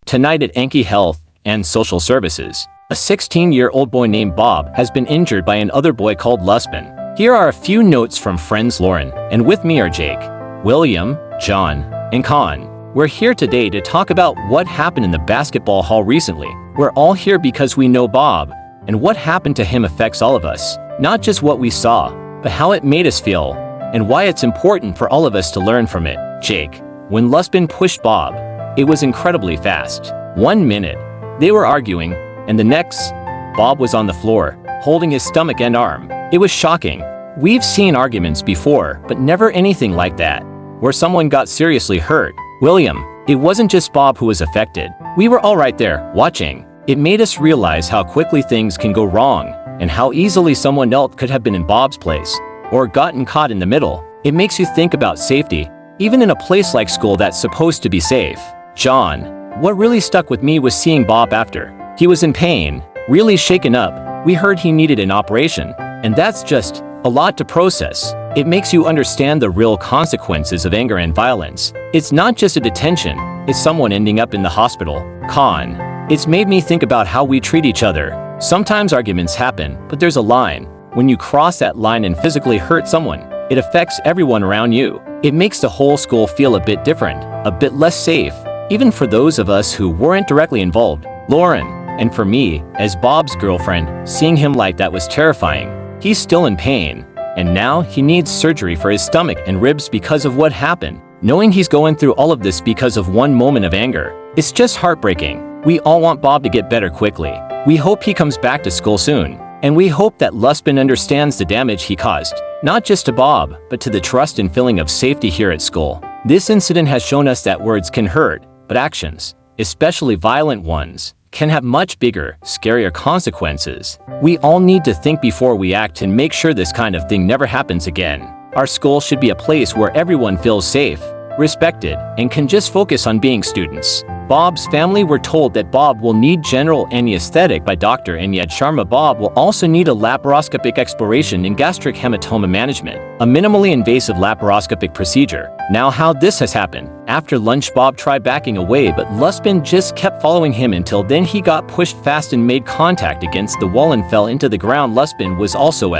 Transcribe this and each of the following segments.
Tonight at Anki Health and Social Services, a 16-year-old boy named Bob has been injured by another boy called Luspin. Here are a few notes from friends Lauren, and with me are Jake, William, John, and Con. We're here today to talk about what happened in the basketball hall recently. We're all here because we know Bob, and what happened to him affects all of us. Not just what we saw, but how it made us feel, and why it's important for all of us to learn from it. Jake, when Luspin pushed Bob, it was incredibly fast. 1 minute, they were arguing, and the next, Bob was on the floor, holding his stomach and arm. It was shocking. We've seen arguments before, but never anything like that, where someone got seriously hurt. William, it wasn't just Bob who was affected. We were all right there, watching. It made us realize how quickly things can go wrong, and how easily someone else could have been in Bob's place, or gotten caught in the middle. It makes you think about safety, even in a place like school that's supposed to be safe. John, what really stuck with me was seeing Bob after. He was in pain, really shaken up. We heard he needed an operation, and that's just a lot to process. It makes you understand the real consequences of anger and violence. It's not just a detention, it's someone ending up in the hospital. Con, it's made me think about how we treat each other. Sometimes arguments happen, but there's a line. When you cross that line and physically hurt someone, it affects everyone around you. It makes the whole school feel a bit different, a bit less safe, even for those of us who weren't directly involved. Lauren, and for me, as Bob's girlfriend, seeing him like that was terrifying. He's still in pain, and now he needs surgery for his stomach and ribs because of what happened. Knowing he's going through all of this because of one moment of anger, it's just heartbreaking. We all want Bob to get better quickly. We hope he comes back to school soon, and we hope that Luspin understands the damage he caused, not just to Bob, but to the trust and feeling of safety here at school. This incident has shown us that words can hurt, but actions, especially violent ones, can have much bigger, scarier consequences. We all need to think before we act and make sure this kind of thing never happens again. Our school should be a place where everyone feels safe, respected, and can just focus on being students. Bob's family were told that Bob will need general anesthetic by Dr. Anyad Sharma. Bob will also need a laparoscopic exploration in gastric hematoma management, a minimally invasive laparoscopic procedure. Now how this has happened. After lunch Bob tried backing away, but Luspin just kept following him until then he got pushed fast and made contact against the wall and fell into the ground. Luspin was also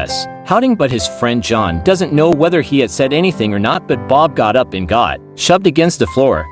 shouting, but his friend John doesn't know whether he had said anything or not, but Bob got up and got shoved against the floor.